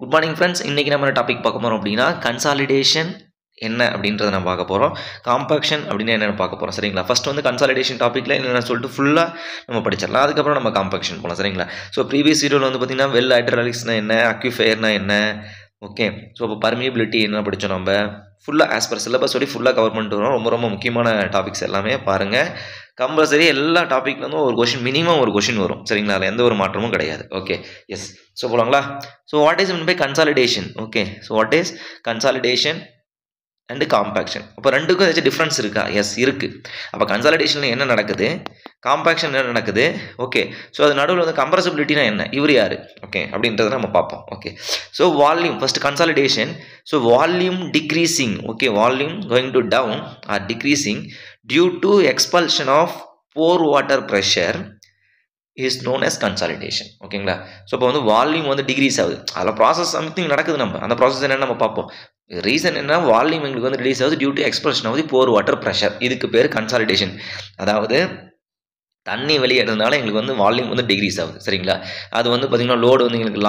Good morning friends. இன்றைக்கி நம்ம topic பார்க்க போகிறோம் அப்படின்னா கன்சாலிடேஷன் என்ன அப்படின்றத நம்ம பார்க்க போகிறோம். காம்பாக்ஷன் அப்படின்னு என்னென்னு பார்க்க போகிறோம். சரிங்களா? ஃபர்ஸ்ட் வந்து கன்சாலிடேஷன் டாப்பிக்கில் என்னென்ன சொல்லிட்டு ஃபுல்லாக நம்ம படிச்சிடலாம். அதுக்கப்புறம் நம்ம காம்பாக்ஷன் போகலாம். சரிங்களா? ஸோ ப்ரீவியஸ் வீடியோவில் வந்து பார்த்திங்கன்னா வெல் ஹைட்ராலிக்ஸ்னா என்ன, அக்யூஃபயர்னா என்ன, ஓகே. ஸோ இப்போ பர்மியபிலிட்டி என்ன படித்தோம், நம்ம ஃபுல்லாக ஆஸ் பர் சிலபஸ் சொல்லி ஃபுல்லாக கவர் பண்ணிட்டு வரோம். ரொம்ப ரொம்ப முக்கியமான டாபிக்ஸ் எல்லாமே பாருங்கள். கம்பல்சரி எல்லா டாப்பிக்லேருந்தும் ஒரு கொஷின், மினிமம் ஒரு கொஷின் வரும். சரிங்களா? அதில் எந்த ஒரு மாற்றமும் கிடையாது. Okay, yes. ஸோ போகலாங்களா? So what is mean by consolidation? Okay, so what is consolidation and compaction? அப்போ ரெண்டுக்கும் ஏதாச்சும் டிஃப்ரென்ஸ் இருக்கா? எஸ், இருக்குது. அப்போ கன்சாலிடேஷனில் என்ன நடக்குது, காம்பாக்ஷன் என்ன நடக்குது? ஓகே. ஸோ அது நடுவில் வந்து கம்ப்ரசபிலிட்டினா என்ன, இவர் யார், ஓகே அப்படின்றத நம்ம பார்ப்போம். Okay. So volume first consolidation. So volume decreasing, okay, volume going to down or decreasing due to expulsion of pore water pressure is known as consolidation. ஓகேங்களா? ஸோ இப்போ வந்து வால்யூம் வந்து டிக்ரீஸ் ஆகுது, அதில் ப்ராசஸ் சம்திங் நடக்குது. நம்ம அந்த process என்னென்னு நம்ம பார்ப்போம். ரீசன் என்ன, வால்யூம் எங்களுக்கு வந்து ரிலீஸ் ஆகுது due to expulsion of the pore water pressure. இதுக்கு பேர் கன்சாலிடேஷன். அதாவது தண்ணி வெளியேறதுனால எங்களுக்கு வந்து வால்யூம் வந்து டிக்ரீஸ் ஆகுது. சரிங்களா? அது வந்து பார்த்திங்கன்னா லோடு வந்து எங்களுக்கு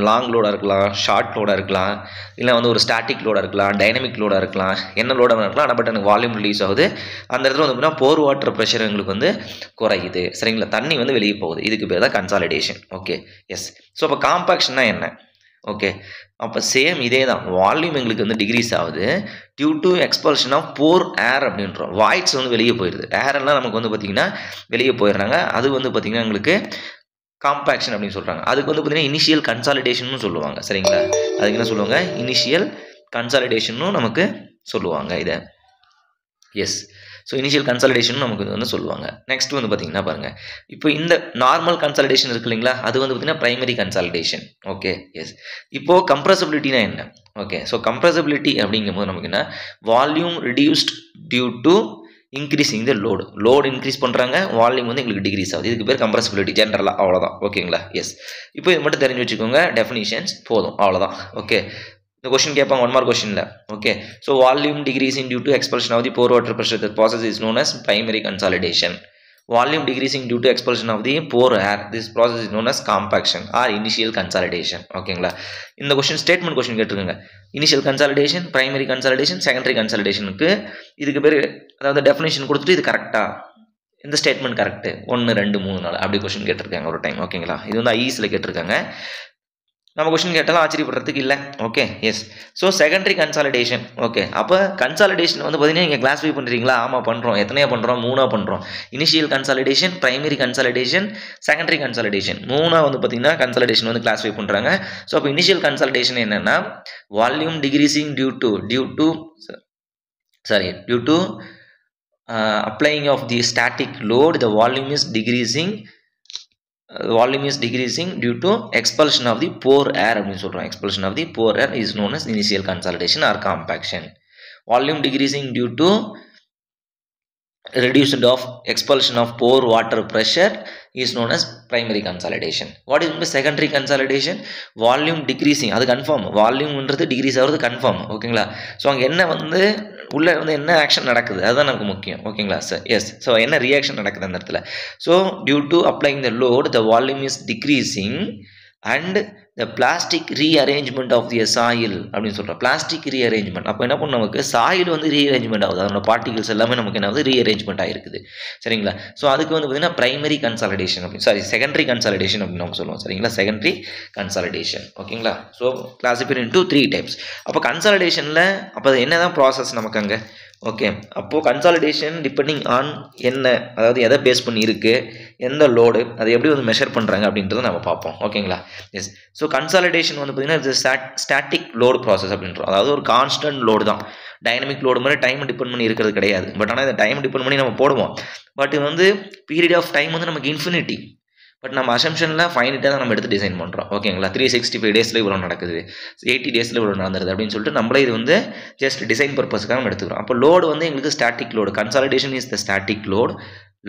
லாங் லோடாக இருக்கலாம், ஷார்ட் லோடாக இருக்கலாம், இல்லை வந்து ஒரு ஸ்டாட்டிக் லோடாக இருக்கலாம், டைனமிக் லோடாக இருக்கலாம், என்ன லோடாக இருக்கலாம். ஆனால் பட் எனக்கு வால்யூம் ரிலீஸ் ஆகுது. அந்த இடத்துல வந்து பார்த்தீங்கன்னா போர் வாட்டர் ப்ரெஷர் எங்களுக்கு வந்து குறையுது. சரிங்களா? தண்ணி வந்து வெளியே போகுது. இதுக்கு பேர் தான் கன்சாலிடேஷன். Okay, yes. ஸோ அப்போ காம்பாக்ஷன்னா என்ன? ஓகே, அப்போ சேம் இதே தான். வால்யூம் எங்களுக்கு வந்து டிக்ரீஸ் ஆகுது due to expulsion of pore air அப்படின்றோம். வாய்ட்ஸ் வந்து வெளியே போயிடுது. ஏரெல்லாம் நமக்கு வந்து பார்த்திங்கன்னா வெளியே போயிடுறாங்க. அது வந்து பார்த்திங்கன்னா எங்களுக்கு காம்பாக்ஷன் அப்படின்னு சொல்கிறாங்க. அதுக்கு வந்து பார்த்திங்கன்னா இனிஷியல் கன்சாலிடேஷன் சொல்லுவாங்க. சரிங்களா? அதுக்கு என்ன சொல்லுவாங்க, இனிஷியல் கன்சாலிடேஷனும் நமக்கு சொல்லுவாங்க இதை. எஸ். ஸோ இனிஷியல் கன்சாலிடேஷன் நமக்கு வந்து சொல்லுவாங்க. நெக்ஸ்ட் வந்து பார்த்தீங்கன்னா பாருங்கள், இப்போ இந்த நார்மல் கன்சாலிடேஷன் இருக்கு இல்லைங்களா, அது வந்து பார்த்தீங்கன்னா பிரைமரி கன்சாலிடேஷன். Okay, S. இப்போது கம்ப்ரசபிலிட்டினா என்ன? ஓகே, ஸோ கம்ப்ரசபிலிட்டி அப்படிங்கும்போது நமக்கு என்ன, volume reduced due to increasing the load increase பண்ணுறாங்க, வால்யூம் வந்து எங்களுக்கு டிக்ரீஸ் ஆகுது. இதுக்கு பேர் கம்ப்ரசபிலிட்டி ஜென்ரலாக. அவ்வளோதான். ஓகேங்களா? எஸ். இப்போ இது மட்டும் தெரிஞ்சு வச்சுக்கோங்க, டெஃபினிஷன்ஸ் போதும், அவ்வளோதான். ஓகே. இந்த கொஸ்டின் கேட்பாங்க, ஒன் மார்க் கொஸ்டினில். Okay. So volume decreasing due to expulsion of the pore water pressure, the process is known as primary consolidation. Volume decreasing due to expulsion of the pore air, this process is known as compaction or initial consolidation. ஓகேங்களா? இந்த question statement question கேட்டிருக்காங்க. Initial consolidation, primary consolidation, secondary கன்சாலிடேஷனுக்கு இதுக்கு பேர், அதாவது definition கொடுத்துட்டு இது கரெக்டாக, இந்த ஸ்டேட்மெண்ட் கரெக்டு 1 2 3 4 அப்படி கொஸ்டின் கேட்டிருக்காங்க ஒரு டைம். ஓகேங்களா? இது வந்து ஐஇஎஸ்ல கேட்டிருக்காங்க. நம்ம கொஸ்டின் கேட்டாலும் ஆச்சரியப்படுறதுக்கு இல்லை. Okay, yes. So secondary consolidation. Okay, அப்போ கன்சாலிடேஷன் வந்து பார்த்தீங்கன்னா நீங்கள் கிளாஸிஃபை பண்ணுறீங்களா? ஆமாம் பண்ணுறோம். எத்தனையாக பண்ணுறோம்? 3ஆக பண்ணுறோம். Initial consolidation, primary consolidation, secondary consolidation, 3ஆக வந்து பார்த்தீங்கன்னா கன்சாலிடேஷன் வந்து கிளாஸிஃபை பண்ணுறாங்க. ஸோ அப்போ இனிஷியல் கன்சாலிடேஷன் என்னென்னா, volume decreasing due to applying of the static load, the volume is decreasing due to expulsion of the pore air அப்படின்னு சொல்றோம். expulsion of the pore air is known as initial consolidation or compaction. Volume decreasing due to reduction of expulsion of pore water pressure is known as primary consolidation. What is the secondary consolidation? Volume decreasing, அது confirm. வால்யூம்ன்றது degrees ஆகிறது confirm. ஓகேங்களா? So அங்கே என்ன வந்து உள்ளே வந்து என்ன action நடக்குது அதுதான் நமக்கு முக்கியம். ஓகேங்களா சார்? எஸ். ஸோ என்ன ரியாக்ஷன் நடக்குது அந்த இடத்துல? So due to applying the load, the volume is decreasing and the plastic rearrangement of the soil அப்படின்னு சொல்கிறோம். Plastic rearrangement. அப்போ என்ன பண்ணும், நமக்கு சாயில் வந்து ரீஅரேஞ்ச்மெண்ட் ஆகுது. அதோட பார்ட்டிகல்ஸ் எல்லாமே நமக்கு என்ன ஆகுது, ரீஅரேஞ்ச்மெண்ட் ஆகிருக்குது. சரிங்களா? ஸோ அதுக்கு வந்து பார்த்தீங்கன்னா பிரைமரி கன்சாலிடேஷன் அப்படின்னு, செகண்டரி கன்சாலிடேஷன் அப்படின்னு நம்ம சொல்லுவோம். சரிங்களா? Secondary consolidation. ஓகேங்களா? So classify into 3 types. அப்போ கன்சாலிடேஷனில் அப்போ அது என்ன தான் ப்ராசஸ் நமக்கு அங்கே? ஓகே, அப்போது கன்சாலிடேஷன் டிபெண்டிங் ஆன் என்ன, அதாவது எதை பேஸ் பண்ணி இருக்குது, எந்த லோடு, அதை எப்படி வந்து மெஷர் பண்ணுறாங்க அப்படின்றத நம்ம பார்ப்போம். ஓகேங்களா? எஸ். ஸோ கன்சாலிடேஷன் வந்து பார்த்திங்கன்னா இது ஸ்டாட்டிக் லோடு ப்ராசஸ் அப்படின்றோம். அதாவது ஒரு கான்ஸ்டன்ட் லோடு தான். டைனமிக் லோடு மாதிரி டைம் டிபெண்ட் பண்ணி இருக்கிறது கிடையாது. பட் ஆனால் இந்த டைம் டிபெண்ட் பண்ணி நம்ம போடுவோம். பட் இது வந்து பீரியட் ஆஃப் டைம் வந்து நமக்கு இன்ஃபினிட்டி. பட் நம்ம அசம்ஷனில் ஃபைனிட்டாக தான் நம்ம எடுத்து டிசைன் பண்ணுறோம். ஓகேங்களா? 365 டேஸில் இவ்வளோ நடக்குது, 80 டேஸில் இவ்வளோ நடந்துருது அப்படின்னு சொல்லிட்டு நம்மளே இது வந்து ஜஸ்ட் டிசைன் பர்பஸ்க்காக நம்ம எடுத்துக்கிறோம். அப்போ லோடு வந்து எங்களுக்கு static load. Consolidation is the static load.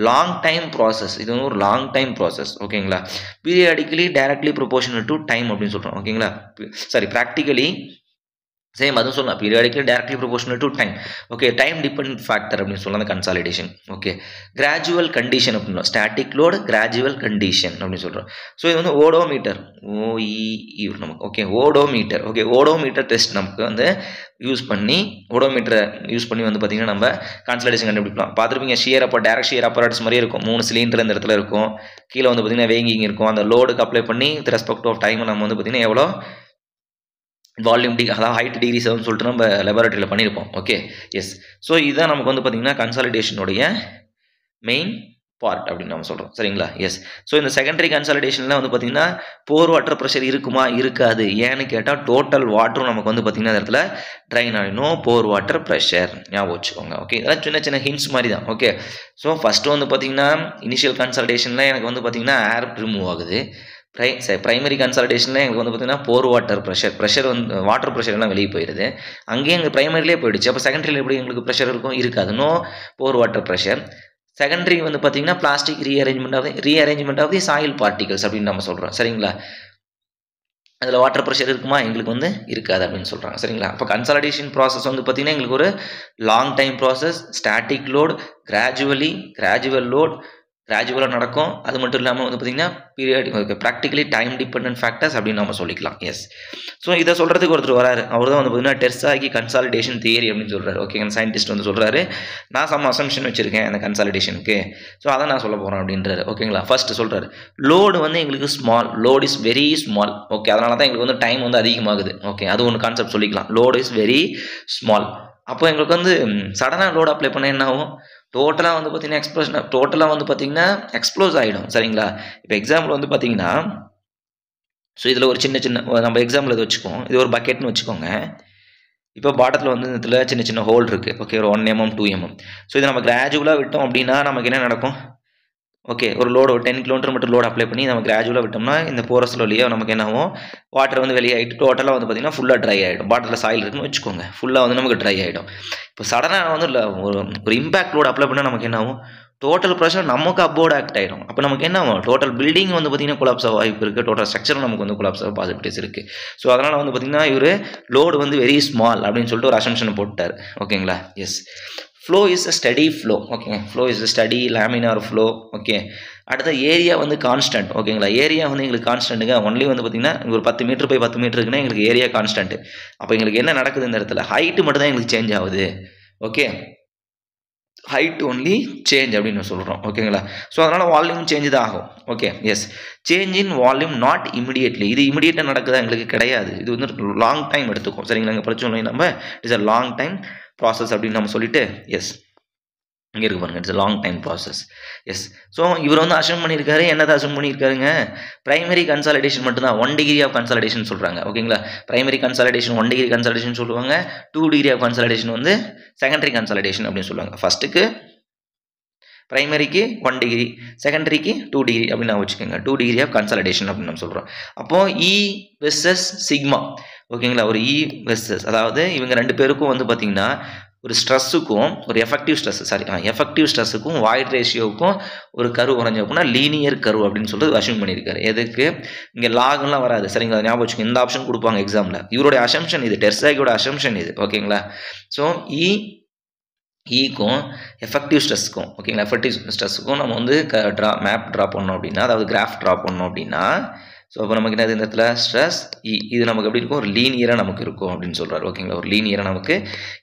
Long time process. இது வந்து ஒரு லாங் டைம் ப்ராசஸ். ஓகேங்களா? Periodically directly proportional to time அப்படின்னு சொல்கிறோம். ஓகேங்களா? சாரி, ப்ராக்டிக்கலி சேம் அதுவும் சொல்லலாம் periodically directly proportional to time. Okay, time depend factor அப்படின்னு சொல்லலாம் அந்த கன்சாலிடேஷன். ஓகே, கிராஜுவல் கண்டிஷன் அப்படின்னா ஸ்டாட்டிக் லோடு கிராஜுவல் கண்டிஷன் அப்படின்னு சொல்கிறோம். ஸோ இது வந்து ஓடோமீட்டர் நமக்கு okay odometer. Okay, odometer test நமக்கு வந்து யூஸ் பண்ணி ஓடோமீட்டரை யூஸ் பண்ணி வந்து பார்த்திங்கன்னா நம்ம கன்சாலிடேஷன் கண்டுபிடிக்கலாம். பார்த்துருப்பீங்க ஷியர் அப்போ டேரக்ட் ஷியர் அப்பராட்ஸ் மாதிரியே இருக்கும். 3 சிலிண்டர் இந்த இடத்துல இருக்கும். கீழே வந்து பார்த்திங்கன்னா வேங்கிங் இருக்கும். அந்த லோடுக்கு அப்ளை பண்ணி வித் ரெஸ்பெக்ட் ஆஃப் டைம் நம்ம வந்து பார்த்திங்கன்னா எவ்வளோ வால்யூம் அதாவது ஹைட் டிகிரிஸ் சொல்லிட்டு நம்ம லெபார்ட்டரியில் பண்ணியிருப்போம். Okay, yes. ஸோ இதுதான் நமக்கு வந்து பார்த்திங்கன்னா கன்சாலிடேஷனுடைய மெயின் பார்ட் அப்படின்னு நம்ம சொல்கிறோம். சரிங்களா? எஸ். ஸோ இந்த செகண்டரி கன்சாலிடேஷனில் வந்து பார்த்திங்கன்னா போர் வாட்டர் ப்ரெஷர் இருக்குமா இருக்காது. ஏன்னு கேட்டால் டோட்டல் வாட்டரும் நமக்கு வந்து பார்த்திங்கன்னா அந்த இடத்துல ட்ரைன் ஆகிடும். போர் வாட்டர் ப்ரெஷர் ஞாபகம் வச்சுக்கோங்க. ஓகே, இதெல்லாம் சின்ன சின்ன ஹிண்ட்ஸ் மாதிரி தான். ஓகே, ஸோ ஃபஸ்ட்டு வந்து பார்த்திங்கன்னா இனிஷியல் கன்சாலிடேஷனில் எனக்கு வந்து பார்த்திங்கன்னா ஏர் ரிமூவ் ஆகுது. பிரைமரி கன்சாலிடேஷனில் எங்களுக்கு வந்து பார்த்திங்கன்னா போர் வாட்டர் ப்ரெஷர் வந்து வாட்டர் ப்ரெஷர் எல்லாம் வெளியே போயிடுது. அங்கேயே எங்கள் பிரைமரிலே போயிடுச்சு. அப்போ செகண்டரியில் எப்படி எங்களுக்கு ப்ரெஷர் இருக்கும்? இருக்காது. No pore water pressure. Secondary வந்து பார்த்திங்கன்னா plastic rearrangement of the soil particles அப்படின்னு நம்ம சொல்கிறோம். சரிங்களா? அதில் வாட்டர் ப்ரெஷர் இருக்குமா? எங்களுக்கு வந்து இருக்காது அப்படின்னு சொல்கிறாங்க. சரிங்களா? அப்போ கன்சாலிடேஷன் ப்ராசஸ் வந்து பார்த்திங்கன்னா எங்களுக்கு ஒரு long time process. Static load gradual load கிராஜுவலாக நடக்கும். அது மட்டும் இல்லாமல் வந்து பார்த்திங்கன்னா periodic practically time dependent factors அப்படின்னு நம்ம சொல்லிக்கலாம். எஸ். ஸோ இதை சொல்கிறதுக்கு ஒருத்தர் வராரு. அவர் தான் வந்து பார்த்திங்கன்னா டெர்சாகி கன்சாலிடேஷன் தியரி அப்படின்னு சொல்கிறாரு. ஓகே, சயின்டிஸ்ட் வந்து சொல்கிறாரு நான் சம் அசம்ஷன் வச்சுருக்கேன் அந்த கன்சாலிடேஷனுக்கு. ஸோ அதை நான் சொல்ல போகிறேன் அப்படின்றாரு. ஓகேங்களா? ஃபஸ்ட்டு சொல்கிறாரு லோடு வந்து எங்களுக்கு small. Load is very small. Okay, அதனால தான் எங்களுக்கு வந்து டைம் வந்து அதிகமாகுது. ஓகே, அது ஒன்று கான்செப்ட் சொல்லிக்கலாம். Load is very small. அப்போ எங்களுக்கு வந்து சடனாக லோடு அப்ளை பண்ண என்ன ஆகும்? டோட்டலாக வந்து பார்த்திங்கன்னா டோட்டலாக வந்து பார்த்திங்கன்னா எக்ஸ்ப்ளோஸ் ஆகிடும். சரிங்களா? இப்போ எக்ஸாம்பிள் வந்து பார்த்திங்கன்னா ஸோ இதில் ஒரு சின்ன நம்ம எக்ஸாம்பிள் இது வச்சுக்கோம். இது ஒரு பக்கெட்னு வச்சுக்கோங்க. இப்போ பாட்டத்தில் வந்து இதில் சின்ன ஹோல் இருக்குது. ஓகே, ஒரு 1 mm 2 mm. ஸோ இதை நம்ம கிராஜுவலாக விட்டோம் அப்படின்னா நமக்கு என்ன நடக்கும்? ஓகே, ஒரு லோடு ஒரு 10 km மட்டும் லோடு அப்ளை பண்ணி நம்ம கிராஜுவலாக விட்டோம்னா இந்த போரஸில் வழியாக நமக்கு என்ன ஆகும்? வாட்டர் வந்து வெளியாகிட்டு டோட்டலாக வந்து பார்த்திங்கன்னா ஃபுல்லாக ட்ரை ஆகிடும். பாட்டில் சாயில் இருக்குன்னு வச்சுக்கோங்க, ஃபுல்லாக வந்து நமக்கு ட்ரை ஆகிடும். இப்போ சடனாக வந்து ஒரு இம்பேக்ட் லோடு அப்ளை பண்ணால் நமக்கு என்ன ஆகும்? டோட்டல் ப்ரெஷர் நமக்கு அபோர்ட் ஆக்ட் ஆகிடும். அப்போ நமக்கு என்ன ஆகும்? டோட்டல் பில்டிங் வந்து பார்த்திங்கன்னா கொலாப்ஸ் ஆக வாய்ப்பு இருக்குது. டோட்டல் ஸ்ட்ரக்சரும் நமக்கு வந்து கொலாப்ஸ் ஆக பாசிபிலிட்டிஸ் இருக்குது. ஸோ அதனால் வந்து பார்த்திங்கன்னா இவர் லோடு வந்து வெரி ஸ்மால் அப்படின்னு சொல்லிட்டு ஒரு அசம்ஷனை போட்டார். ஓகேங்களா? Yes. Flow is a steady flow. ஓகேங்க, flow is a steady laminar flow. Okay, அடுத்த ஏரியா வந்து கான்ஸ்டன்ட். ஓகேங்களா? ஏரியா வந்து எங்களுக்கு கான்ஸ்டன்ட்டுங்க. ஒன்லி வந்து பார்த்திங்கன்னா ஒரு 10 மீட்டர் பை 10 மீட்டர் இருக்குன்னா எங்களுக்கு ஏரியா கான்ஸ்டன்ட். அப்போ எங்களுக்கு என்ன நடக்குது இந்த இடத்துல? ஹைட்டு மட்டும் தான் எங்களுக்கு சேஞ்ச் ஆகுது. ஓகே, ஹைட் ஒன்லி சேஞ்ச் அப்படின்னு சொல்கிறோம். ஓகேங்களா? ஸோ அதனால் வால்யூம் சேஞ்ச் தான் ஆகும். Okay, yes. Change in volume not immediately. இது இமிடியேட்டாக நடக்குதா? எங்களுக்கு கிடையாது. இது வந்து லாங் டைம் எடுத்துக்கும். சரிங்களா? இங்கே பிரச்சனை நம்ம it's a long time process அப்படின்னு நம்ம சொல்லிட்டு எஸ் இங்கே இருக்கு பாருங்க, it's long time process. Yes. So இவர் வந்து அசம் பண்ணியிருக்காரு. என்னதை அசம் பண்ணியிருக்காருங்க? பிரைமரி கன்சாலிடேஷன் மட்டும்தான் 1 டிகிரி ஆஃப் கன்சாலிடேஷன் சொல்கிறாங்க. ஓகேங்களா? பிரைமரி கன்சாலிடேஷன் 1 டிகிரி கன்சாலிடேஷன் சொல்லுவாங்க. 2 டிகிரி ஆஃப் கன்சாலிடேஷன் வந்து செகண்டரி கன்சாலிடேஷன் அப்படின்னு சொல்லுவாங்க. ஃபஸ்ட்டுக்கு பிரைமரிக்கு 1 டிகிரி, செகண்டரிக்கு 2 டிகிரி அப்படின்னு நான் வச்சுக்கோங்க. 2 டிகிரி ஆஃப் கன்சாலிடேஷன் அப்படின்னு நம்ம சொல்கிறோம். அப்போது இ வெர்சஸ் சிக்மா. ஓகேங்களா? ஒரு இ வெர்சஸ் அதாவது இவங்க 2 பேருக்கும் வந்து பார்த்திங்கன்னா ஒரு ஸ்ட்ரெஸ்ஸுக்கும் ஒரு எஃபெக்டிவ் ஸ்ட்ரெஸ்ஸுக்கும் வாய்ட் ரேஷியோவுக்கும் ஒரு கர்வ் வரைஞ்ச அப்படின்னா லீனியர் கர்வ் அப்படின்னு சொல்லிட்டு அசம்ஷன் பண்ணியிருக்காரு. எதுக்கு? இங்கே லாகெல்லாம் வராது. சரிங்களா? ஞாபகம் வச்சுக்கோங்க. இந்த ஆப்ஷன் கொடுப்பாங்க எக்ஸாமில். இவருடைய அசம்ஷன் இது, டெர்சாகியோட அசம்ஷன் இது. ஓகேங்களா? ஸோ ஈக்கும் எஃபெக்டிவ் ஸ்ட்ரெஸ்க்கும் ஓகேங்களா எஃபெக்டிவ் ஸ்ட்ரெஸ்ஸுக்கும் நம்ம வந்து மேப் ட்ரா பண்ணோம் அப்படின்னா, அதாவது கிராஃப் ட்ரா பண்ணோம் அப்படின்னா, ஸோ அப்போ நமக்கு என்னது இந்த இடத்துல ஸ்ட்ரெஸ் இது நமக்கு எப்படி இருக்கும்? ஒரு லீனியராக நமக்கு இருக்கும் அப்படின்னு சொல்கிறார். ஓகேங்களா? ஒரு லீனியராக நமக்கு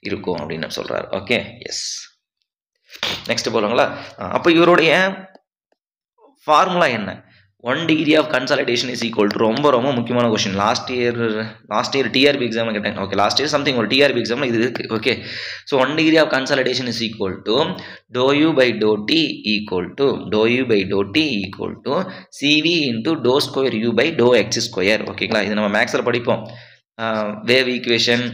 இருக்கும் அப்படின்னு சொல்கிறார். Okay, yes. நெக்ஸ்ட் போகலாங்களா? அப்போ இவருடைய ஃபார்முலா என்ன? 1 degree of consolidation is equal to ரொம்ப முக்கியமான question. Last year TRP exam கேட்டாங்க. ஓகே, லாஸ்ட் இயர் சம்திங் ஒரு டிஆர்பி எக்ஸாமில் இது இருக்குது. Okay, so 1 degree of consolidation is equal to doe u by doe t equal to CV into doe square u by doe x square. ஓகேங்களா? இது நம்ம மேக்ஸில் படிப்போம். Wave equation,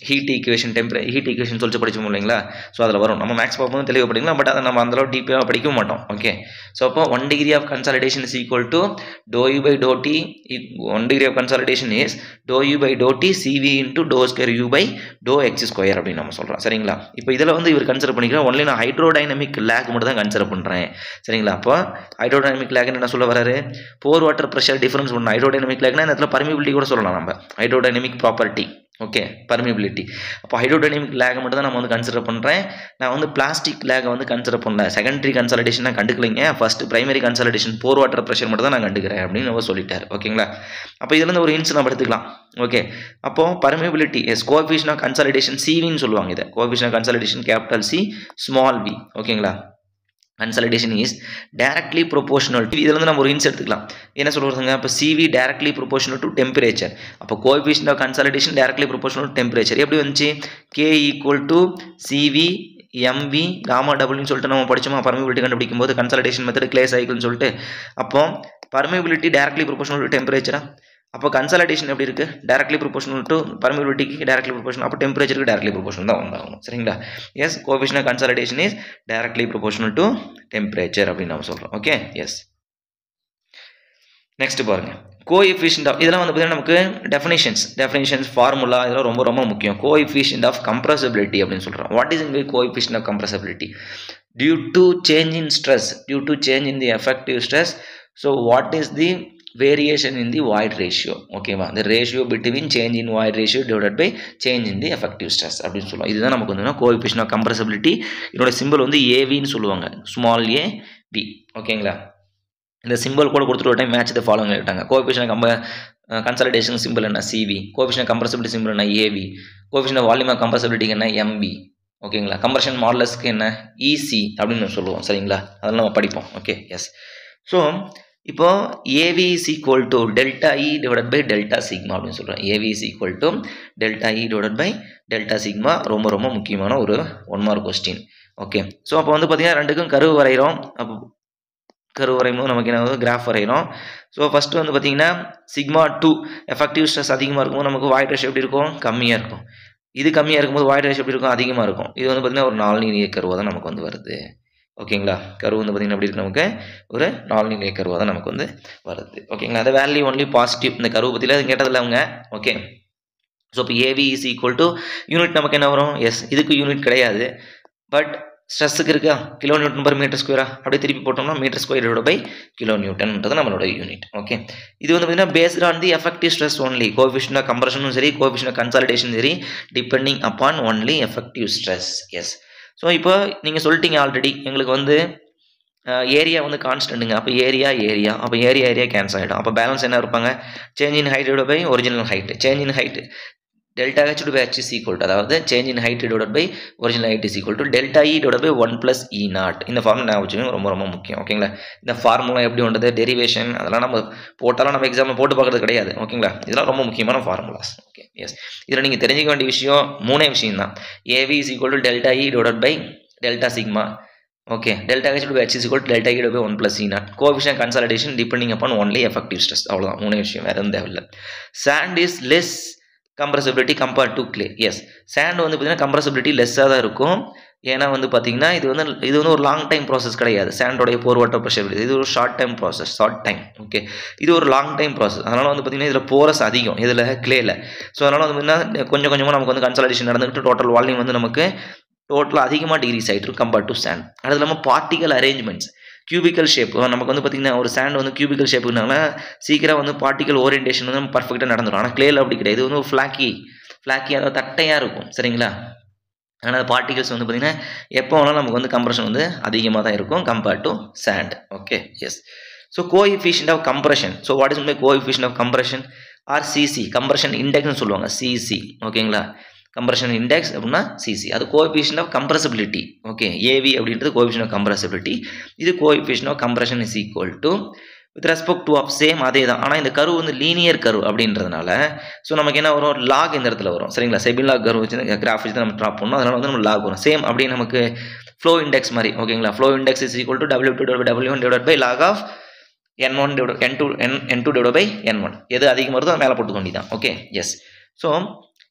heat equation, heat equation சொல்லிட்டு படிச்சோம் இல்லைங்களா? ஸோ அதில் வரும். நம்ம மேக்ஸ் பார்ப்போம் தெளிவாக படிக்கலாம், பட் அதை நம்ம அந்தளவு டீப்பாக படிக்க மாட்டோம். ஓகே, ஸோ அப்போ 1 degree of consolidation is equal to doe u by doe t. 1 degree of consolidation is doe u by doe t CV into doe square u by doe x square அப்படின்னு நம்ம சொல்கிறோம். சரிங்களா? இப்போ இதில் வந்து இவர் consider பண்ணிக்கிறேன் ஒன்லி நான் ஹைட்ரோடைனமிக் லேக் மட்டும் தான் கன்சிடர் பண்ணுறேன். சரிங்களா? அப்போ ஹைட்ரோடைனமிக் லேக்னு என்ன சொல்ல வராரு? போர் வாட்டர் ப்ரெஷர் டிஃபரன்ஸ் பண்ணணும். ஹைட்ரோடைனமிக் லேக்னா இந்த இடத்துல பர்மிபிலிட்டி கூட சொல்லலாம். நம்ம ஹைட்ரோடைனமிக் ப்ராப்பர்ட்டி ஓகே பர்மிபிலிட்டி. அப்போ ஹைட்ரோடைனமிக் லேக் மட்டும் தான் நம்ம வந்து கன்சிடர் பண்ணுறேன். நான் வந்து பிளாஸ்டிக் லேகை வந்து கன்சிடர் பண்ணல. செகண்டரி கன்சாலிடேஷன் நான் கண்டுக்கலைங்க. ஃபர்ஸ்ட் பிரைமரி கன்சாலிடேஷன் போர் வாட்டர் ப்ரெஷர் மட்டும் தான் நான் கண்டுக்கிறேன் அப்படின்னு நம்ம சொல்லிட்டார். ஓகேங்களா? அப்போ இதுலேருந்து ஒரு ஹிண்ட்ஸ் நம்ம எடுத்துக்கலாம். ஓகே அப்போ permeability yes coefficient of consolidation சிவின்னு சொல்லுவாங்க. இதை coefficient of consolidation capital C small V. ஓகேங்களா? consolidation is directly proportional to இதில் வந்து நம்ம ஒரு ஹிண்ட்ஸ் எடுத்துக்கலாம். என்ன சொல்கிறதுங்க? இப்போ CV directly proportional to temperature. அப்போ coefficient of consolidation directly proportional to temperature எப்படி வந்துச்சு? K equal to CV MV gamma W சொல்லிட்டு நம்ம படிச்சோமா permeability கண்டுபிடிக்கும் போது consolidation method Clay cycle சொல்லிட்டு. அப்போ permeability directly proportional to temperature. அப்போ கன்சாலிடேஷன் எப்படி இருக்குது? டைரக்ட்லி ப்ரொபோஷனல் டு பர்மிபிலிட்டிக்கு டைரக்ட்லி ப்ரொபோஷனல். அப்போ டெம்பரேச்சருக்கு டைரக்ட்லி ப்ரொபோஷனல் தான் உண்டாகணும். சரிங்களா? Yes coefficient of consolidation is directly proportional to temperature அப்படின்னு நம்ம சொல்கிறோம். ஓகே எஸ் நெக்ஸ்ட் பாருங்க கோஎஃபிஷியன்ட் ஆஃப் இதெல்லாம் வந்து பார்த்தீங்கன்னா நமக்கு டெஃபினிஷன்ஸ் ஃபார்முலா இதெல்லாம் ரொம்ப ரொம்ப முக்கியம். கோஎஃபிஷியன்ட் ஆஃப் கம்ப்ரஸபிலிட்டி அப்படின்னு சொல்கிறோம். What is in coefficient of compressibility? Due to change in stress, due to change in the effective stress. So what is the variation in the void ratio? ஓகேவா? the ratio between change in void ratio divided by change in the effective stress அப்படின்னு சொல்லுவோம். இதுதான் நமக்கு வந்து coefficient of compressibility. இதோட simple வந்து ஏவின்னு சொல்லுவாங்க. Small a b. ஓகேங்களா? இந்த சிம்பிள் கூட கொடுத்துட்டு ஒரு டைம் மேட்ச் த ஃபாலோவிங் கேட்டாங்க. கோஎஃபிஷியன்ட் கன்சாலிடேஷன் சிம்பிள் என்ன? சிவி. கோஎஃபிஷியன்ட் கம்ப்ரஸபிலிட்டி சிம்பிள் என்ன? AV. Coefficient of volume of கம்ப்ரஸபிலிட்டிக்கு என்ன? எம்பி. ஓகேங்களா? கம்ப்ரஷன் மாடுலஸ்க்கு என்ன? இசி அப்படின்னு சொல்லுவோம். சரிங்களா? அதெல்லாம் நம்ம படிப்போம். ஓகே எஸ் ஸோ இப்போ AV is equal to delta E divided by delta sigma அப்படின்னு சொல்கிறோம். AV is equal to delta E divided by delta sigma. ரொம்ப ரொம்ப முக்கியமான ஒரு 1 மார்க் கொஸ்டின். ஓகே ஸோ அப்போ வந்து பார்த்தீங்கன்னா ரெண்டுக்கும் கர்வ் வரைகிறோம். அப்போ கர்வ் வரையும் போது நமக்கு என்ன கிராஃப் வரைகிறோம். ஸோ ஃபஸ்ட்டு வந்து பார்த்தீங்கன்னா சிக்மா 2 எஃபெக்டிவ் ஸ்ட்ரெஸ் அதிகமாக இருக்கும்போது நமக்கு வாய்ட் ரேஷியோ எப்படி இருக்கும்? கம்மியாக இருக்கும். இது கம்மியாக இருக்கும்போது வாய்ட் ரேஷியோ எப்படி இருக்கும்? அதிகமாக இருக்கும். இது வந்து பார்த்தீங்கன்னா ஒரு 4 லீனியர் கர்வாக தான் நமக்கு வந்து வருது. ஓகேங்களா? கர்வ் வந்து பார்த்தீங்கன்னா எப்படி இருக்கு? நமக்கு ஒரு 4 லீனியர் கர்வாக தான் நமக்கு வந்து வருது. ஓகேங்களா? அந்த வேல்யூ ஒன்லி பாசிட்டிவ். இந்த கர்வ் பற்றியில் அது கேட்டதில்ல அவங்க. ஓகே ஸோ இப்போ AV is equal to unit நமக்கு என்ன வரும்? எஸ் இதுக்கு யூனிட் கிடையாது. பட் ஸ்ட்ரெஸ்ஸுக்கு இருக்கா? கிலோ நியூட்டன் பர் மீட்டர் ஸ்கொயரா? அப்படியே திருப்பி போட்டோம்னா மீட்டர் ஸ்கொயரோட பை கிலோ நியூட்டன்ன்றது நம்மளோட யூனிட். ஓகே இது வந்து பார்த்தீங்கன்னா based on the effective stress only. Coefficient of கம்ப்ரஷனும் சரி கோஎஃபிஷியன்ட் ஆஃப் கன்சாலிடேஷன் சரி depending upon only effective stress. Yes so இப்போ நீங்கள் சொல்லிட்டீங்க ஆல்ரெடி எங்களுக்கு வந்து ஏரியா வந்து கான்ஸ்டன்ட்டுங்க. அப்போ ஏரியா அப்போ ஏரியா கேன்சல் ஆகிடும். அப்போ பேலன்ஸ் என்ன இருப்பாங்க? Change in height divide by original height. Change in height delta H divide by H is equal to அதாவது change in height divide by original height is equal to delta E divide by 1 + E0. இந்த formula நான் வச்சுக்கோங்க ரொம்ப ரொம்ப முக்கியம். ஓகேங்களா? இந்த formula எப்படி வந்தது? டெரிவேஷன் அதெல்லாம் நம்ம போட்டாலும் நம்ம எக்ஸாமில் போட்டு பார்க்குறது கிடையாது. ஓகேங்களா? இதெல்லாம் ரொம்ப முக்கியமான ஃபார்முலாஸ். ஓகே எஸ் இதில் நீங்கள் தெரிஞ்சிக்க வேண்டிய விஷயம் 3 விஷயம் தான். AV is equal to delta E divide by delta sigma. Okay delta H divide by H is equal to delta E divide by 1 + E0. Coefficient consolidation depending upon only effective stress. அவ்வளோதான் 3 விஷயம், வேறு எதுவும் தேவையில்லை. Sand is less compressibility compared to clay. Yes sand வந்து பார்த்தீங்கன்னா compressibility லெஸ்ஸாக தான் இருக்கும். ஏன்னா வந்து பார்த்தீங்கன்னா இது வந்து ஒரு லாங் டைம் ப்ராசஸ் கிடையாது. சாண்டோடைய போர் வாட்டர் ப்ரெஷர் இது ஒரு ஷார்ட் டைம் ப்ராசஸ். ஓகே இது ஒரு லாங் டைம் ப்ராசஸ். அதனால் வந்து பார்த்தீங்கன்னா இதில் போரஸ் அதிகம் இதில் கிளேல. ஸோ அதனால் வந்து பார்த்தீங்கன்னா கொஞ்சம் கொஞ்சமாக நமக்கு வந்து கன்சாலிடேஷன் நடந்துக்கிட்டு டோட்டல் வால்யூம் வந்து நமக்கு டோட்டலாக அதிகமாக டிகிரீஸ் ஆகிட்டு இருக்கும் கம்பேர்ட் டு சாண்ட். அது இல்லாமல் பார்ட்டிகல் அரேஞ்ச்மெண்ட்ஸ் கியூபிக்கல் ஷேப் நமக்கு வந்து பார்த்திங்கன்னா ஒரு சாண்ட் வந்து கியூபிக்கல் ஷேப்புனால சீக்கிரம் வந்து பார்ட்டிகல் ஓரியன்டேஷன் வந்து பர்ஃபெக்டாக நடந்துடும். ஆனால் கிளேல அப்படி கிடையாது. இது வந்து ஒரு ஃப்ளாக்கி அதாவது தட்டையாக இருக்கும். சரிங்களா? ஆனால் பார்ட்டிகல்ஸ் வந்து பார்த்திங்கன்னா எப்போ வேணாலும் நமக்கு வந்து கம்ப்ரஷன் வந்து அதிகமாக தான் இருக்கும் compared to sand. Okay yes so coefficient of compression. So what is my coefficient of compression or CC compression இண்டெக்ஸ்னு சொல்லுவாங்க. சிசி ஓகேங்களா? கம்ப்ரஷன் இண்டெக்ஸ் அப்படின்னா சிசி அது coefficient of compressibility. Okay AV அப்படின்றது கோஎஃபிஷியன்ட் ஆஃப் கம்ப்ரஸபிலிட்டி. இது coefficient of compression is equal to with respect to of same அதே தான். ஆனால் இந்த கர்வ் வந்து லீனியர் கர்வ் அப்படின்றதுனால ஸோ நமக்கு என்ன வரும்? லாக் இந்த இடத்துல வரும். சரிங்களா? செபின் லாக் கர்வ் வச்சு கிராஃப் வச்சு நம்ம ட்ராப் பண்ணணும். அதனால் வந்து நம்ம லாக் வரும் சேம் அப்படி நமக்கு ஃப்ளோ இண்டெக்ஸ் மாதிரி. ஓகேங்களா? Flow index is equal to W2/W1 divide by log of N1 N2 divide by N1. எது அதிகமாக வருதோ மேலே போட்டு வேண்டியதான். ஓகே எஸ் ஸோ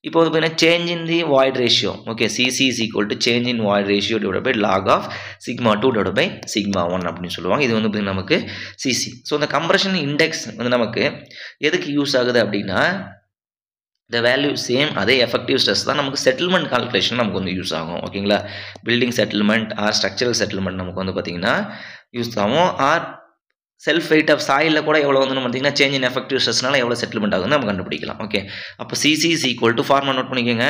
இப்போ வந்து பார்த்தீங்கன்னா change in the void ratio. Okay CC is equal to change in void ratio divide by log of sigma 2 divide by sigma 1 அப்படின்னு சொல்லுவாங்க. இது வந்து பார்த்தீங்கன்னா நமக்கு சிசி. ஸோ இந்த கம்ப்ரஷன் இண்டெக்ஸ் வந்து நமக்கு எதுக்கு யூஸ் ஆகுது அப்படின்னா இந்த வேல்யூ சேம் அதே எஃபெக்டிவ் ஸ்ட்ரெஸ் தான் நமக்கு செட்டில்மெண்ட் கால்குலேஷன் நமக்கு வந்து யூஸ் ஆகும். ஓகேங்களா? Building settlement or structural settlement நமக்கு வந்து பார்த்தீங்கன்னா யூஸ் ஆகும். ஆர் செல்ஃப் வெயிட் ஆஃப் சாயிலில் கூட எவ்வளோ வந்து பார்த்தீங்கன்னா சேஞ்ச் இன் எஃபெக்டிவ் ஸ்ட்ரெஸ்னால எவ்வளோ செட்டில்மெண்ட் ஆகுதுன்னு நம்ம கண்டுபிடிக்கலாம். ஓகே, அப்போ CC is equal to formula note பண்ணிக்கோங்க,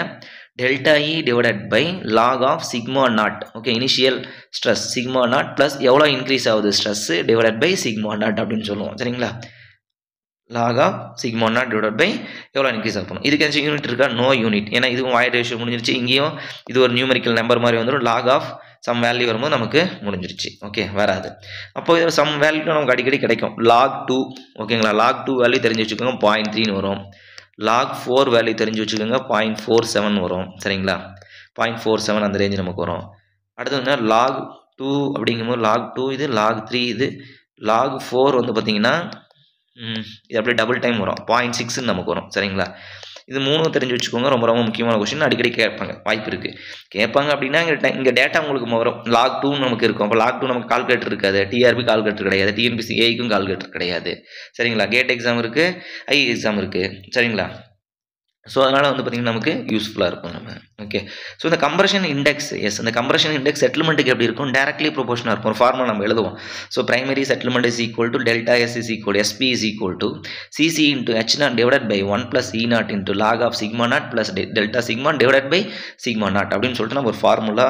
delta E divided by log of sigma naught. Okay, initial stress sigma naught plus எவ்வளோ இன்க்ரீஸ் ஆகுது stress divided by sigma naught அப்படின்னு சொல்லுவோம். சரிங்களா, log of sigma naught divided by எவ்வளோ increase ஆகணும். இதுக்கு ஏதாச்சும் யூனிட் இருக்கா? No unit. ஏன்னா இதுவும் வாய்ட் ரேஷியோ முடிஞ்சிருச்சு, இங்கேயும் இது ஒரு நியூமெரிக்கல் நம்பர் மாதிரி வந்துடும். லாக் ஆஃப் சம் வேல்யூ வரும்போது நமக்கு முடிஞ்சிருச்சு. ஓகே, வராது. அப்போ இதில் சம் வேல்யூ நமக்கு அடிக்கடி கிடைக்கும். லாக் 2, ஓகேங்களா, லாக் 2 வேல்யூ தெரிஞ்சு வச்சுக்கோங்க 0.3 வரும். லாக் 4 வேல்யூ தெரிஞ்சு வச்சுக்கோங்க 0.47 வரும். சரிங்களா, 0.47 அந்த ரேஞ்சு நமக்கு வரும். அடுத்து வந்து லாக் 2 அப்படிங்கும்போது லாக் 2 இது, லாக் 3 இது, லாக் 4 வந்து பார்த்தீங்கன்னா இது அப்படியே டபுள் டைம் வரும், 0.6 நமக்கு வரும். சரிங்களா, இது மூணும் தெரிஞ்சு வச்சுக்கோங்க. ரொம்ப ரொம்ப முக்கியமான கொஸ்டின், அடிக்கடி கேட்பாங்க, வாய்ப்பு இருக்குது. கேட்பாங்க அப்படின்னா இங்கே டேட்டா உங்களுக்கு வரும். லாக் 2 நமக்கு இருக்கும். அப்போ லாக் 2 நமக்கு கால்குலேட்டர் இருக்காது, டிஆர்பி கால்குலேட்டர் கிடையாது, டிஎன்பிசி ஏஐக்கும் கால்குலேட்டர் கிடையாது. சரிங்களா, கேட் எக்ஸாம் இருக்குது, ஐ எக்ஸாம் இருக்குது. சரிங்களா, ஸோ அதனால் வந்து பார்த்திங்கன்னா நமக்கு யூஸ்ஃபுல்லாக இருக்கும் நம்ம. ஓகே, ஸோ இந்த கம்ப்ரஷன் இண்டெக்ஸ், எஸ், இந்த கம்ப்ரஷன் இண்டெக்ஸ் செட்டில்மெண்ட்டுக்கு எப்படி இருக்கும்? டேரக்ட்லி ப்ரொபோஷனாக இருக்கும். ஒரு ஃபார்முலா நம்ம எழுதுவோம். So primary settlement is equal to delta s is equal SP is equal to CC into h naught divided by 1 plus e naught into log of sigma naught plus delta sigma divided by sigma naught அப்படின்னு சொல்லிட்டு நம்ம ஒரு formula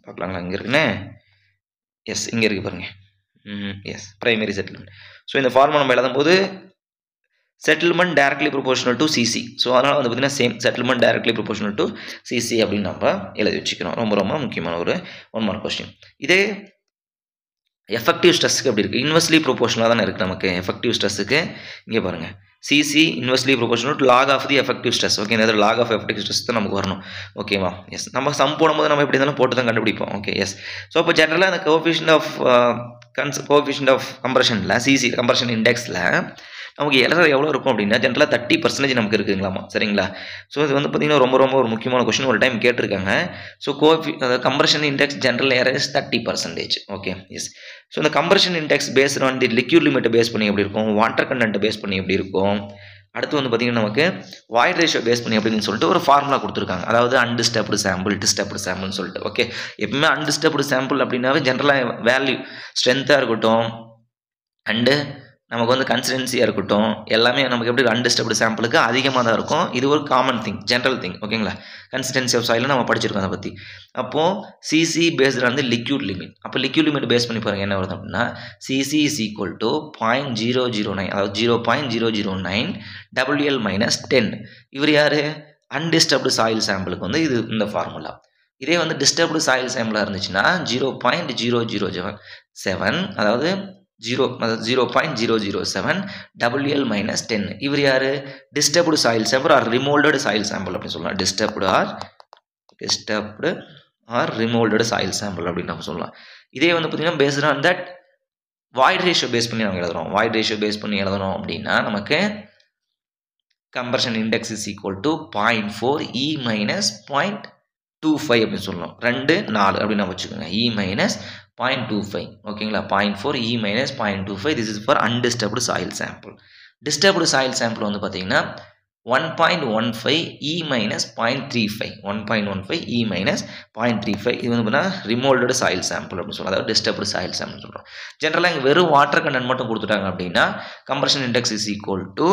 பார்க்கலாங்களா? இங்கே இருக்குன்னு, S, இங்கே இருக்குது பாருங்கள். Yes, primary settlement. So இந்த ஃபார்முலா நம்ம எழுதும்போது settlement directly proportional to CC. So அதனால் வந்து பார்த்தீங்கன்னா same settlement directly proportional to CC அப்படின்னு நம்ம எழுதி வச்சுக்கிறோம். ரொம்ப ரொம்ப முக்கியமான ஒரு 1 மார்க் கொஸ்டின். இதே எஃபெக்டிவ் ஸ்ட்ரெஸ்ஸுக்கு எப்படி இருக்குது? இன்வெர்ஸ்லி ப்ரொபோஷனலாக தானே இருக்குது நமக்கு எஃபெக்டிவ் ஸ்ட்ரெஸ்ஸுக்கு. இங்கே பாருங்கள், CC inversely proportional to log of the effective stress. Okay, இந்த லாக் ஆஃப் எஃபெக்டிவ் ஸ்ட்ரெஸ் தான் நமக்கு வரணும். ஓகேவா? எஸ், நம்ம சம் போடும்போது நம்ம எப்படி இருந்தாலும் போட்டு தான் கண்டுபிடிப்போம். Okay, yes. ஸோ இப்போ ஜென்ரலாக அந்த கோஎஃபிஷியன்ட் ஆஃப் கம்ப்ரஷனில் சிசி கம்ப்ரஷன் இண்டெக்ஸில் நமக்கு எவ்வளோ இருக்கும் அப்படின்னா ஜென்ரலாக 30% நமக்கு இருக்குங்களாமா. சரிங்களா, ஸோ இது வந்து பார்த்திங்கன்னா ரொம்ப ரொம்ப ஒரு முக்கியமான கொஸ்டின், ஒரு டைம் கேட்டிருக்காங்க. So compression index general air is 30%. Okay, yes. So இந்த compression index based on the liquid லிமிட்டை பேஸ் பண்ணி எப்படி இருக்கும், வாட்டர் கண்டென்ட்டை பேஸ் பண்ணி எப்படி இருக்கும், அடுத்து வந்து பார்த்திங்கன்னா நமக்கு வாய்ட் ரேஷியோ பேஸ் பண்ணி அப்படின்னு சொல்லிட்டு ஒரு ஃபார்முலா கொடுத்துருக்காங்க. அதாவது அன்டிஸ்டர்ப்டு சாம்பிள், டிஸ்டர்ப்டு சாம்பிள்னு சொல்லிட்டு. ஓகே, எப்பவுமே அன்டிஸ்டர்ப்டு சாம்பிள் அப்படின்னாவே ஜென்ரலாக வேல்யூ ஸ்ட்ரென்த்தாக இருக்கட்டும் அண்டு நமக்கு வந்து கன்சிஸ்டன்சியாக இருக்கட்டும், எல்லாமே நமக்கு எப்படி அன்டிஸ்டர்ப்டு சாம்பிளுக்கு அதிகமாக தான் இருக்கும். இது ஒரு காமன் திங், ஜென்ரல் திங். ஓகேங்களா, கன்சிஸ்டன்சி ஆஃப் சாயில் நம்ம படிச்சிருக்கோம் அதை பற்றி. அப்போது சிசி பேஸ்டு வந்து லிக்யூட் லிமிட். அப்போ லிக்யூட் லிமிட் பேஸ் பண்ணி பாருங்கள் என்ன வருது அப்படின்னா சிசி இஸ் ஈக்குவல் டு 0.009, அதாவது 0.009 WL மைனஸ் 10. இவர் யார்? அன்டிஸ்டர்ப்டு சாயில் சாம்பிளுக்கு வந்து இது இந்த ஃபார்முலா. இதே வந்து டிஸ்டர்ப்டு சாயில் சாம்பிளாக இருந்துச்சுன்னா 0.0007, அதாவது 0.007 WL மைனஸ் 10. இவர் யார்? Disturbed soil sample or remoulded soil sample அப்படின்னு சொல்லலாம். Disturbed or remoulded soil sample அப்படின்னு நம்ம சொல்லலாம். இதே வந்து பார்த்தீங்கன்னா based on that void ratio base பண்ணி நம்ம எழுதுறோம். வாய்ட் ரேஷியோ பேஸ் பண்ணி எழுதணும் அப்படின்னா நமக்கு compression index is equal to 0.4 E minus 0.25 அப்படின்னு சொல்லணும். 2, 4 அப்படின்னு நம்ம வச்சுக்கோங்க. E minus 0.25. ஓகேங்களா, 0.4 E minus 0.25. This is for undisturbed soil sample. Disturbed soil sample வந்து பார்த்தீங்கன்னா 1.15 E மைனஸ் 0.35. 1.15 E minus 0.35. இது வந்து பார்த்தீங்கன்னா ரிமோல்டட் சாயில் சாம்பிள் அப்படின்னு சொல்லுவோம். அதாவது டிஸ்டர்ப்டு சாயில் சாம்பிள் சொல்கிறோம். ஜென்ரலாக இங்கே வெறும் வாட்டர் கண்டென்ட் மட்டும் கொடுத்துட்டாங்க அப்படின்னா compression index is equal to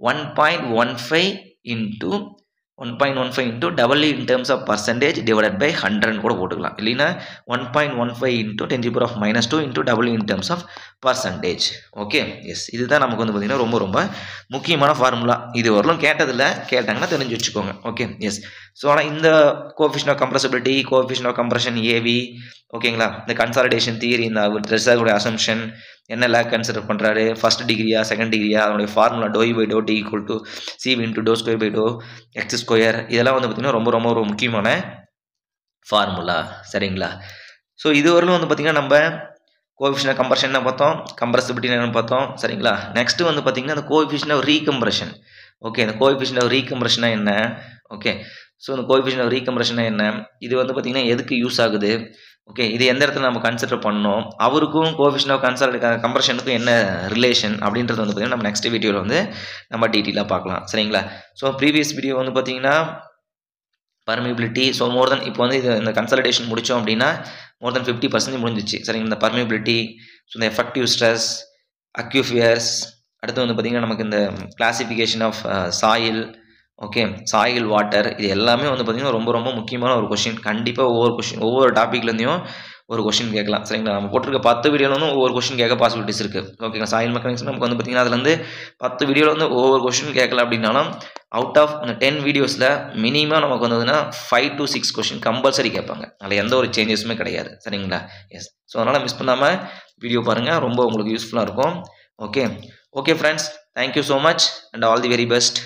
1.15 into WE in terms of percentage divided by 100 கூட போட்டுக்கலாம். இல்லைன்னா 1.15 into 10⁻⁻2 into WE in terms of percentage. Okay, yes, இதுதான் நமக்கு வந்து பார்த்தீங்கன்னா ரொம்ப ரொம்ப முக்கியமான ஃபார்முலா. இது வரலும் கேட்டதில்ல, கேட்டாங்கன்னா தெரிஞ்சு வச்சுக்கோங்க. Okay, yes. ஸோ ஆனால் இந்த coefficient of compressibility, coefficient of compression AV, ஓகேங்களா, இந்த கன்சாலிடேஷன் தியரி, இந்த ட்ரெஸ்ஸாக அசம்ஷன் என்ன லேக் கன்சிடர் பண்ணுறாரு, ஃபர்ஸ்ட் டிகிரியா செகண்ட் டிகிரியா, அதனுடைய formula ∂E/∂T equal to CV into ∂2/x², இதெல்லாம் வந்து பார்த்திங்கன்னா ரொம்ப ரொம்ப ஒரு முக்கியமான ஃபார்முலா. சரிங்களா, ஸோ இதுவரையிலும் வந்து பார்த்திங்கன்னா நம்ம கோஎஃபிஷியன்ட் ஆஃப் கம்ப்ரஷன் என்ன பார்த்தோம், கம்ப்ரஸபிலிட்டி என்ன பார்த்தோம். சரிங்களா, நெக்ஸ்ட்டு வந்து பார்த்திங்கன்னா அந்த கோஎஃபிஷியன்ட் ஆஃப் ரீகம்ப்ரஷன். ஓகே, இந்த கோஎஃபிஷியன்ட் ஆஃப் ரீகம்ப்ரஷனா என்ன? ஓகே, ஸோ இந்த கோஎஃபிஷியன்ட் ஆஃப் ரீகம்ப்ரஷனா என்ன, இது வந்து பார்த்திங்கன்னா எதுக்கு யூஸ் ஆகுது, ஓகே, இது எந்த இடத்துல நம்ம கன்சிடர் பண்ணோம், அவருக்கும் கோஎஃபிஷியன்ட் ஆஃப் கம்ப்ரஷனுக்கும் என்ன ரிலேஷன் அப்படின்றது வந்து பார்த்திங்கன்னா நம்ம நெக்ஸ்ட் வீடியோவில் வந்து நம்ம டீட்டெயிலாக பார்க்கலாம். சரிங்களா, ஸோ ப்ரீவியஸ் வீடியோ வந்து பார்த்திங்கன்னா பர்மிபிலிட்டி. ஸோ மோர் தென் இப்போ வந்து இது இந்த கன்சல்டேஷன் முடித்தோம் அப்படின்னா மோர் தென் 50% முடிஞ்சிச்சு. சரிங்க, இந்த பர்மிபிலிட்டி, ஸோ இந்த எஃபெக்டிவ் ஸ்ட்ரெஸ், அக்யூஃபியர்ஸ், அடுத்து வந்து பார்த்திங்கன்னா நமக்கு இந்த classification of soil, okay, soil water, இது எல்லாமே வந்து பார்த்திங்கன்னா ரொம்ப ரொம்ப முக்கியமான ஒரு கொஷின். கண்டிப்பாக ஒவ்வொரு டாப்பிக்லேருந்தையும் ஒரு கொஷின் கேட்கலாம். சரிங்களா? நம்ம போட்டிருக்க 10 வீடியோவில் வந்து ஒவ்வொரு கொஷின் கேட்க பாசிபிலிட்டிஸ் இருக்குது. ஓகேங்களா? சாயில் மெக்கானிக்ஸ் நமக்கு வந்து பார்த்திங்கன்னா அதுலேருந்து 10 வீடியோவில் வந்து ஒவ்வொரு கொஷின் கேட்கல அப்படின்னாலும் அவுட் ஆஃப் அந்த 10 வீடியோஸில் மினிமம் நமக்கு வந்ததுன்னா 5 to 6 கொஷின் கம்பல்சரி கேட்பாங்க. அதில் எந்த ஒரு சேஞ்சஸுமே கிடையாது. சரிங்களா? எஸ். ஸோ அதனால் மிஸ் பண்ணாமல் வீடியோ பாருங்கள், ரொம்ப உங்களுக்கு யூஸ்ஃபுல்லாக இருக்கும். Okay friends, thank you so much and all the very best.